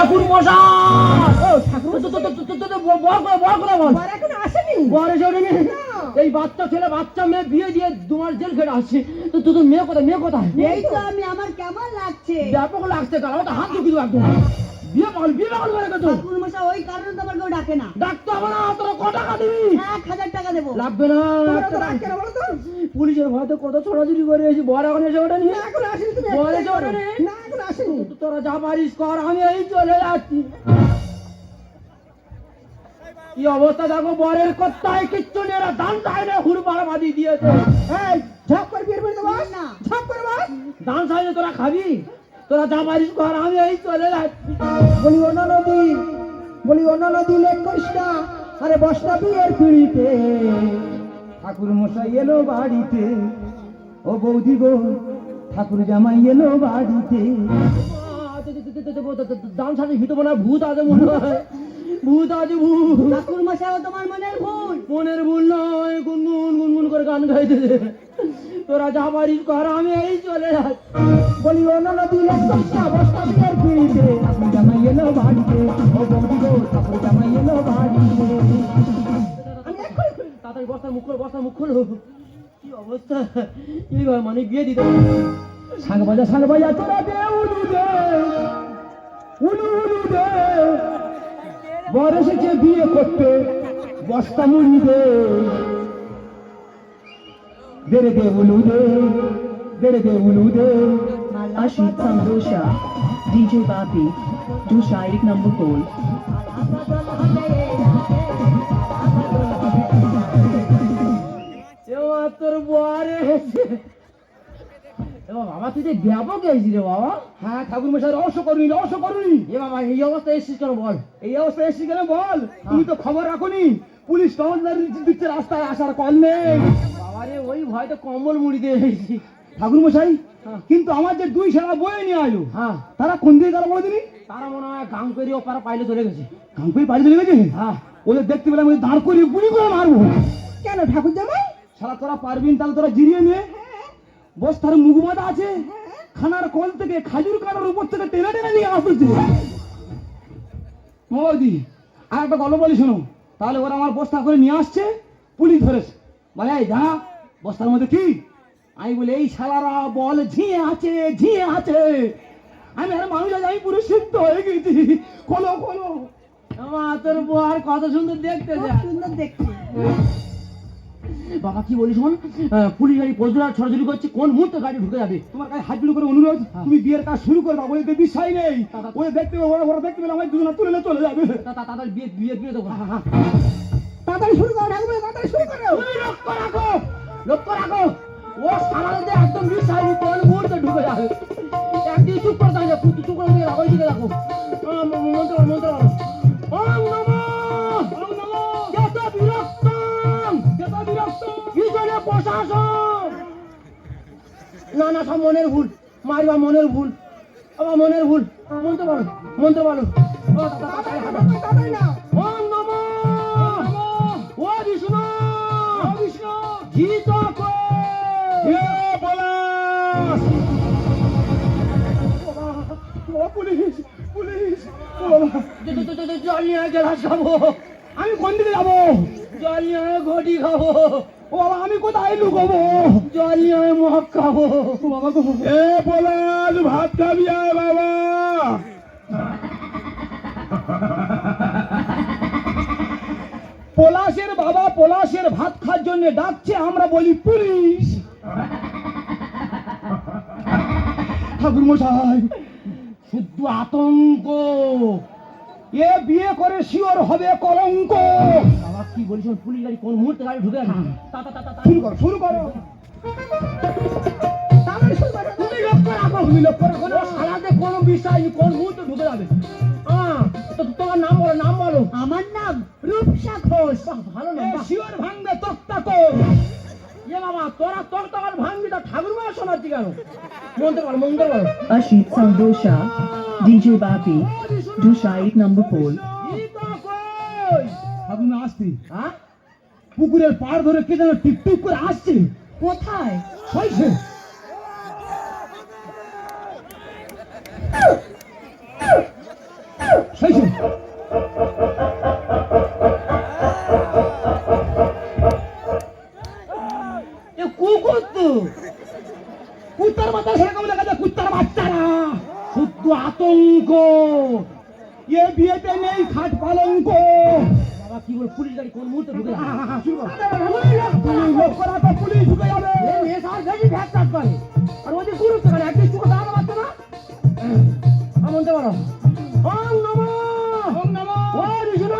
ঠাকুর মশাই এই বাচ্চা ছেলে বাচ্চা মেয়ে বিয়ে দিয়ে তোমার জেল খেটে আসছে তো তোর মেয়ে কোথায় মেয়ে কোথায় এই তো আমি আমার কেমন লাগছে ব্যাপক লাগছে কারণ হাত ঢুকি দেবো একদম বিয়ে পাগল করে গেছো ঠাকুর মশাই ওই কারণে তোমার কেউ ডাকে না ডাকতে হবে না তোরা কত টাকা দিবি 1000 টাকা দেবো লাগবে না পুলিশের ভয়তে কত ছোড়াছুড়ি করে এসেছি বর এখন এসে ওঠেনি এখন আসেনি তুমি বর এসে ওঠেনি না এখন আসেনি তোরা যা পারিস কর আমি এই চলে যাচ্ছি কি অবস্থা দেখো বরের কোথায় কিচ্ছু নেই এরা দান চাইলে হুড়বাড় বাদি দিয়েছে এই ঝাপ করে বিয়ে করে দেবো না ঝাপ করে বস দান চাইলে তোরা খাবি তোরা যা পারিস কর আমি এই চলে যাচ্ছি বলি অন্য নদী লেট করিস না আরে বসটা বিয়ের পিড়িতে ঠাকুর মশাই এলো বাড়িতে ও বৌদি গো ঠাকুর জামাই এলো বাড়িতে দান সাথে ভিতর মনে হয় ভূত আছে মনে হয় ভূত আছে ভূত ঠাকুর মশাই তোমার মনের ভুল নয় গুনগুন গুনগুন করে গান গাইতেছে তোরা যা পারিস কর আমি এই চলে যাচ্ছি বলি অন্য নদী লেট করিস না বসটা বিয়ের পিড়িতে ঠাকুর জামাই এলো বাড়িতে ও বৌদি গো ঠাকুর জামাই এলো বাড়িতে তাড়াতাড়ি বস্তা মুখ খোলো কি অবস্থা এইভাবে মানে বিয়ে দিতে সাঙ্গ বাজা তোরা দে উলু দে বর এসেছে বিয়ে করতে বস্তা মুড়ি দে দেরে দে উলু দে Ashit Sandosha, DJ Bapi, do Shaik number 4. তোর বরে বাবা তুই যে ব্যাপক গেছিস রে বাবা হ্যাঁ ঠাকুর মশাই রহস্য করুনি এ বাবা এই অবস্থায় এসেছিস কেন বল এই অবস্থায় এসেছি কেন বল তুমি তো খবর রাখোনি পুলিশ টহলদারি দিচ্ছে রাস্তায় আসার কল নেই বাবা রে ওই ভয়তে কম্বল মুড়ি দিয়ে এসেছি ঠাকুর মশাই কিন্তু আমার যে দুই শালা বয়ে নিয়ে আলো হ্যাঁ তারা কোন দিকে গেল বলে দিনি তারা মনে হয় গাং করে ওপারা পাইলে চলে গেছে কাঙ্কুই বাড়ি চলে গেছে হ্যাঁ ওদের দেখতে পেলে আমি দাঁড় করিয়ে গুলি করে মারবো কেন ঠাকুর জামাই শালা তোরা পারবিন তাহলে তোরা জিরিয়ে নিয়ে বস্তার মুখ বাঁধা আছে খানার কল থেকে খাজুর কাটার উপর থেকে টেনে টেনে নিয়ে আসতেছে মোদি আর একটা গল্প বলি শোনো তাহলে ওরা আমার বস্তা করে নিয়ে আসছে পুলিশ ধরেছে বলে এই যা বস্তার মধ্যে কি আমি বলে এই শালারা বল ঝিয়ে আছে আমি আর মানুষ আজ আমি পুরো সিদ্ধ হয়ে গেছি খোলো আমার তোর বর কত সুন্দর দেখতে যা সুন্দর দেখতে বাবা কি বলিস শোন পুলিশ গাড়ি পজরা ছড়াছড়ি করছে কোন মুহূর্তে গাড়ি ঢুকে যাবে তোমার কাছে হাত জোড় করে অনুরোধ তুমি বিয়ের কাজ শুরু করে দাও ওদের বিশ্বাস নেই ওদের দেখতে পেলে ওরা দেখতে পেলে আমায় দুজনে তুলে নিয়ে চলে যাবে তাড়াতাড়ি বিয়ে দেবো তাড়াতাড়ি শুরু করো ঠাকুর তাড়াতাড়ি শুরু করো লক্ষ্য রাখো ও সারাতে একদম বিশ্বাস কোন মুহূর্তে ঢুকে যাবে একদিন চুপ করে থাকে চুপ করে দিয়ে রাখো দিকে রাখো মন্ত্র ওম নমঃ যত বিরক্ত কি জন্য প্রশাসন না সব মনের ভুল মারিবা মনের ভুল আমার মনের ভুল মন্ত্র বলো তাড়াতাড়ি না ওম নমঃ ও বিষ্ণু জিত জল নিয়ে গেলাস খাবো আমি কোন দিকে যাবো জল নিয়ে ঘটি খাবো ও বাবা আমি কোথায় লুকাবো জল নিয়ে মদ খাবো বাবা গো এ পলাশ ভাত খাবি আয় বাবা পলাশের বাবা পলাশের ভাত খাওয়ার জন্য ডাকছে আমরা বলি পুলিশ ঠাকুর মশাই শুদ্ধ আতঙ্ক এ বিয়ে করে শিওর হবে কলঙ্ক বাবা কি বলিস পুলিশ গাড়ি কোন মুহূর্তে গাড়ি ঢুকে গেছে শুরু করো তুমি লক্ষ্য রাখো সালাতে কোনো বিষয় কোন মুহূর্তে ঢুকে যাবে তোমার নাম বলো আমার নাম রূপসা ঘোষ ভালো নাম শিওর ভাঙ্গে তক্তা কর এ বাবা তোরা তখন ভাঙবি তা ঠাকুর মা শোনাচ্ছি কেন মন্ত্র বলো Ashit Sandosha, DJ Bapi, do Shaik number 4. ঠাকুর মা আসছি পুকুরের পাড় ধরে কে যেন টিকটিক করে আসছে কোথায় হয়েছে সেই শোন। এ কুকুর তো কুত্তার বাচ্চা সেরকম দেখা যায়, কুত্তার বাচ্চারা শুদ্ধ আতঙ্ক। এ বিয়েতে নেই খাট পালঙ্ক। বাবা কি বল, পুলিশ গাড়ি কোন মুহূর্তে ঢুকে যাবে? লোক করা তো পুলিশ ঢুকে যাবে। এ মেয়ে সার বেশি ভ্যাট চাট করে, আর ওদের গুরুত্ব করে একদিন চুকে দাঁড়ানো পারতো না। আমন্ত্রণ করো। ওম নমঃ, ওম নমঃ, ও বিষ্ণু।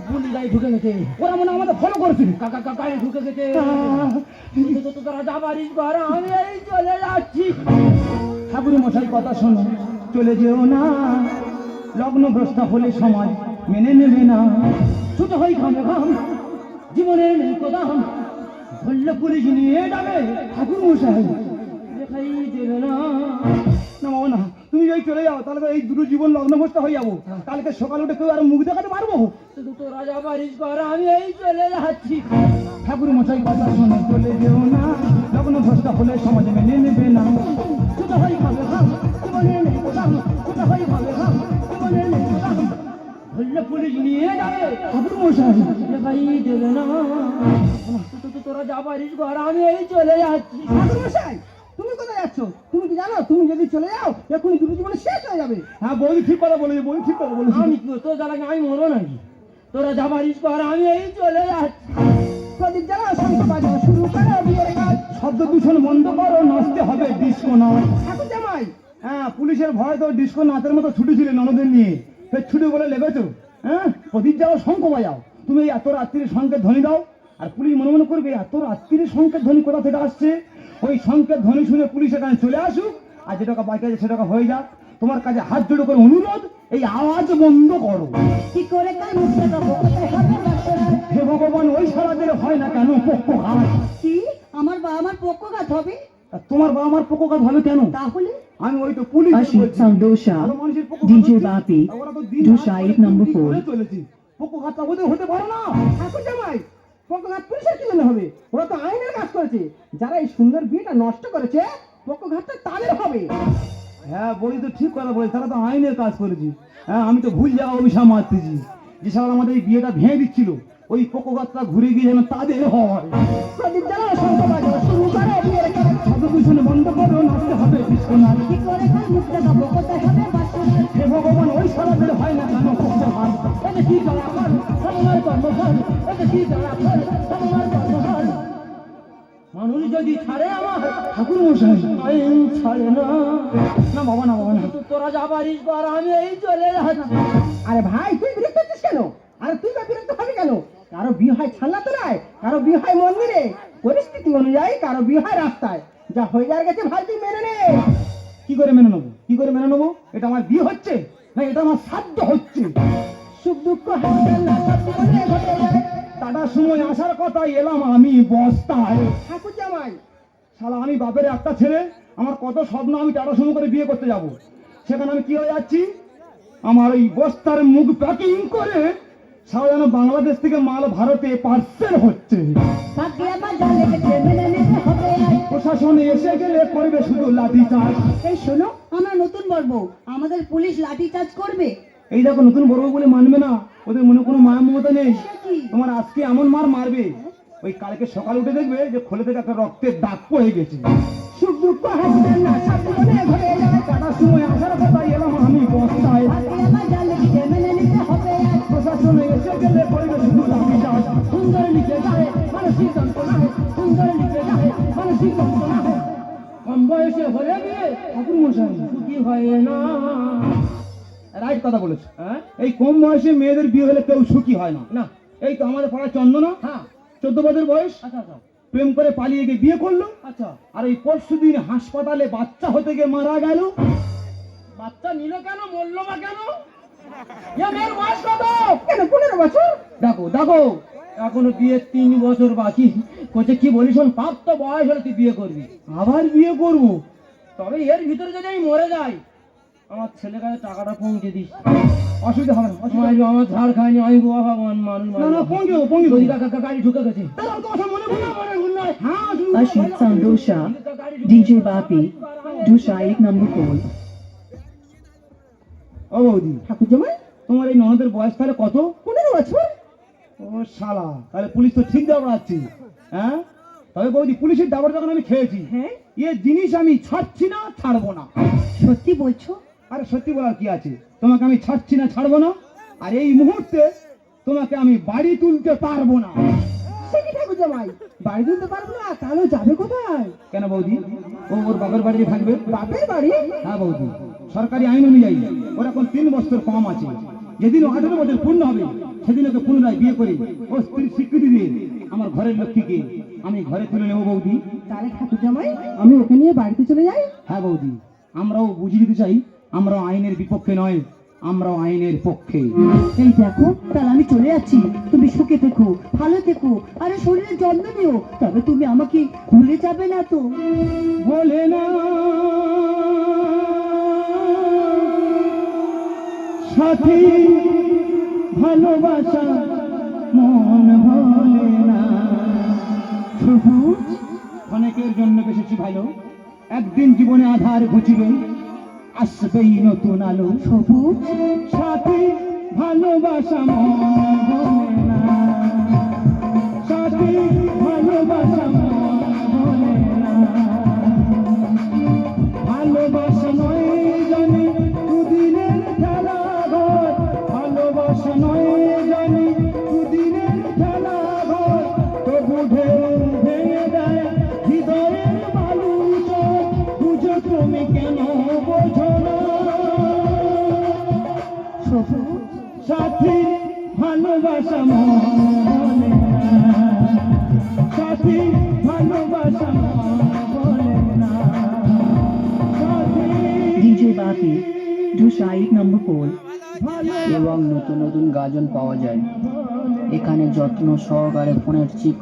পুলিশ গাড়ি ঢুকে গেছে, ওরা মনে হয় আমাদের ফলো করছিল। কাকা কাকা গাড়ি ঢুকে গেছে। তো তোরা যাবারিস ঘর, আমি এই চলে যাচ্ছি। ঠাকুর মশাই কথা শোনো, চলে যেও না, লগ্ন ভ্রষ্ট হলে সমাজ মেনে নেবে না। ছোট হই খামে খাম, জীবনের নেই কোদাম, ধরলে পুলিশ নিয়ে যাবে। ঠাকুর মশাই দেখাই দেবে না। না বাবা না, তুমি যদি চলে যাও তাহলে তো এই দুটো জীবন লগ্নভ্রষ্ট হয়ে যাবো। কালকে সকালে উঠে কেউ আর মুখ দেখাতে পারবো? শুধু তোরা যাবারিস ঘর, আমি এই চলে যাচ্ছি। ঠাকুর মশাই কথা শোনো, চলে যেও না, লগ্নভ্রষ্ট হলে সমাজ মেনে নেবে না। ছোট হই খামে খাম, জীবনের নেই কোদাম, ছোট হই খামে খাম, জীবনের নেই কোদাম, ধরলে পুলিশ নিয়ে যাবে। ঠাকুর মশাই দেখাই দেবে না। শুধু তোরা যাবারিস ঘর, আমি এই চলে যাচ্ছি। ঠাকুর মশাই, তুমি কোথায় যাচ্ছ? তুমি কি জানো তুমি যদি চলে যাও এখনই দুটো জীবনে শেষ হয়ে যাবে? হ্যাঁ বৌদি ঠিক কথা বলেছে, বৌদি ঠিক কথা বলেছে। আমি কি তোর জ্বালাকে আমি মরো নাকি? তোরা যাবারিস ঘর, আমি এই চলে যাচ্ছি। প্রদীপ জ্বালাও, শঙ্খ বাজাও, শুরু করো বিয়ের কাজ। শব্দ দূষণ বন্ধ করো, নাচতে হবে ডিস্কো নাচ। ঠাকুর জামাই, হ্যাঁ, পুলিশের ভয় তো ডিস্কো নাচের মতো ছুটি ছিল ননদের নিয়ে, ফের ছুটি বলে লেগেছো। হ্যাঁ, প্রদীপ যাও, শঙ্খ বাজাও। তুমি এই এত রাত্রির সংকেত ধ্বনি দাও, আর পুলিশ মনে মনে করবে এত রাত্রির সংকেত ধ্বনি কোথা থেকে আসছে। ওই সংকেত ধ্বনি শুনে পুলিশ এখানে চলে আসুক, আর যেটা বাকি আছে সেটা হয়ে যাক। তোমার কাছে হাত জোড়ো করে অনুরোধ, এই আওয়াজ বন্ধ করো। কি করে কার মুখটা দেবো? কোথায় হবে বাসনা? হে ভগবান, ওই সারাদের হয় না কেন পক্ষঘাত? কি আমার আমার পক্ষঘাত হবে? আর তোমার বাবা আমার পক্ষঘাত হবে কেন? তাহলে আমি ওই তো পুলিশ Ashit Sandosha, ভালো মানুষের পক্ষঘাত DJ হচ্ছে। Bapi, আর ওরা তো দিন Dusha রাত 8 number করে 4. চলেছে। পক্ষঘাতটা ওদের হতে পারে না। ঠাকুর জামাই, পক্ষঘাত পুলিশের কি জন্য হবে? ওরা তো আইনের কাজ করেছে। যারা এই সুন্দর বিয়েটা নষ্ট করেছে, পক্ষঘাতটা তাদের হবে। হ্যাঁ বলি তো ঠিক কথা বলে, তারা তো আইনের কাজ করেছি। হ্যাঁ, আমি তো ভুল জায়গা অভিশাপ মারতেছি। যে সারা আমাদের এই বিয়েটা ভেঙে দিচ্ছিল, ওই পক্ষঘাতটা ঘুরে গিয়ে যেন তাদের হয়। প্রদীপ জ্বালাও, শঙ্খ বাজাও, শুরু করো বিয়ের কাজ। শব্দ দূষণ বন্ধ করো, নাচতে হবে ডিস্কো নাচ। কি করে কার মুখটা দেবো? কোথায় হবে বাসনা? হে ভগবান, ওই সারাদের হয় না কেন পক্ষঘাত? এতে কি জ্বালা ফল, আমার কর্মফল। এতে কি জ্বালা ফল, আমার কর্মফল। মানুষ যদি ছাড়ে আমার, ঠাকুর মশাই আইন ছাড়ে না। না বাবা, না বাবা না। শুধু তোরা যাবারিস ঘর, আমি এই চলে যাচ্ছি। আরে ভাই, তুই বিরক্ত হচ্ছিস কেন? আরে তুই বা বিরক্ত হবে কেন? কারো বিয়ে হয় ছাল্লা তোলায়, কারো বিয়ে হয় মন্দিরে, পরিস্থিতি অনুযায়ী কারো বিয়ে হয় রাস্তায়। যা হয়ে যাওয়ার গেছে ভাই, তুই মেনে নে। কি করে মেনে নেবো? কি করে মেনে নেবো? এটা আমার বিয়ে হচ্ছে না এটা আমার শ্রাদ্ধ হচ্ছে? সুখ দুঃখ হাসির না সব জীবনে ঘটে যায়। টাটার সময় আসার কথা, এলাম আমি বস্তায়। ঠাকুর জামাই, শালা আমি বাপের একটা ছেলে, আমার কত স্বপ্ন, আমি টাটার সময় করে বিয়ে করতে যাব। সেখানে আমি কি হয়ে যাচ্ছি? আমার ওই বস্তার মুখ প্যাকিং করে সারা যেন বাংলাদেশ থেকে মাল ভারতে পার্সেল হচ্ছে। ভাগ্যে আমার যা লেগেছে মেনে নিতে হবে আজ। প্রশাসন এসে গেলে করবে শুধু লাঠি চার্জ। এই শোনো, আমরা নতুন বর্ব, আমাদের পুলিশ লাঠি চার্জ করবে। এই দেখো, নতুন বড় বলে মানবে না, ওদের মনে কোনো মায়া মমতা নেই। সে কি? তোমার আজকে এমন মার মারবে, ওই কালকে সকালে উঠে দেখবে যে খোলে থেকে একটা রক্তের দাগ পড়ে গেছে। সুখ দুঃখ হাসির না সব জীবনে ঘটে যায়। টাটার সময় আসার কথা, এলাম আমি বস্তায়। ভাগ্যে আমার যা লেগেছে মেনে নিতে হবে আজ। প্রশাসন এসে গেলে করবে শুধু লাঠি চার্জ। সুন্দর লিখে যায় মানসিক যন্ত্রণা, সুন্দর লিখে যায় মানসিক যন্ত্রণা। কম বয়সে হয়ে গিয়ে ঠাকুর মশাই সুখী হয় না। রাইট কথা বলেছো। হ্যাঁ এই কম বয়সে মেয়েদের বিয়ে হলে কেউ সুখী হয় না। না, এই তো আমাদের পাড়ায় চন্দনা, হ্যাঁ 14 বছর বয়স, আচ্ছা আচ্ছা প্রেম করে পালিয়ে গিয়ে বিয়ে করলো। আচ্ছা। আর এই পরশুদিন হাসপাতালে বাচ্চা হতে গিয়ে মারা গেল। বাচ্চা নিল কেন, মরলো বা কেন? এ মেয়ের বয়স কত? কেন 15 বছর? দেখো দেখো, এখনো বিয়ে 3 বছর বাকি। কোচে কি বলি শোন, পাপ তো বয়স হলে তুই বিয়ে করবি। আবার বিয়ে করবো? তবে এর ভিতরে যদি আমি মরে যাই, আমার ছেলে কাছে টাকাটা পৌঁছে দিস। অসুবিধা হবে না, অসুবিধা হবে না। আমার ঝাড় খায়নি, আমি বাবা ভগবান মানুষ না না, পৌঁছে দেবো, পৌঁছে দেবো। গাড়ি ঢুকে গেছে। তাহলে আমার কথা মনে ভুল না, মনে ভুল নয়। হ্যাঁ, Ashit Sandosha, DJ Bapi, दूसरा एक नंबर कॉल। ও বৌদি, ঠাকুর জামাই তোমার এই ননদের বয়স তাহলে কত? 15 বছর। ও শালা, তাহলে পুলিশ তো ঠিক দাবড়াচ্ছি। হ্যাঁ, তবে বৌদি পুলিশের দাবড় যখন আমি খেয়েছি, হ্যাঁ এ জিনিস আমি ছাড়ছি না, ছাড়বো না। সত্যি বলছো? আরে সত্যি বলার কি আছে, তোমাকে আমি ছাড়ছি না, ছাড়বো না। আর এই মুহূর্তে তোমাকে আমি বাড়ি তুলতে পারবো না। সে কি ঠাকুর জামাই, বাড়ি তুলতে পারবো না? তাহলে যাবে কোথায়? কেন বৌদি, ও ওর বাপের বাড়িতে থাকবে। বাপের বাড়ি? হ্যাঁ বৌদি, সরকারি আইন অনুযায়ী ওর এখন 3 বছর কম আছে। যেদিন 18 বছর পূর্ণ হবে সেদিন ওকে পুনরায় বিয়ে করে ও স্ত্রীর স্বীকৃতি দিয়ে আমার ঘরের লক্ষ্মীকে আমি ঘরে তুলে নেবো বৌদি। তাহলে ঠাকুর জামাই আমি ওকে নিয়ে বাড়িতে চলে যাই? হ্যাঁ বৌদি, আমরাও বুঝিয়ে দিতে চাই, আমরাও আইনের বিপক্ষে নয়, আমরাও আইনের পক্ষে। এই দেখো, তাহলে আমি চলে যাচ্ছি। তুমি সুখে থেকো, ভালো থেকো, আরে শরীরের যত্ন নিও। তবে তুমি আমাকে ভুলে যাবে না তো? বলে না সাথী, ভালোবাসা মন ভোলে না। সবুজ, অনেকের জন্য বেশি ভালো, একদিন জীবনে আধার ঘুচিবে, আসবেই নতুন আলো। সবুজ, সাথী ভালোবাসা মন ভোলে না, সাথী ভালোবাসা মন ভোলে না। ভালোবাসা নয় জানি দুদিনের খেলা ঘর, ভালোবাসা নয় জানি দুদিনের খেলা ঘর। তবু ঢেউ ভেঙে দেয় হৃদয়ের বালু চর, বুঝো তুমি কেন বোঝো না। সবুজ, সাথী ভালোবাসা মনে না, সাথী ভালোবাসা মনে না, সাথী डीजे बापी दूसरा एक नंबर कॉल। এবং নতুন নতুন গাজন পাওয়া যায় এখানে। যত্ন সহকারে ফোনের চিপ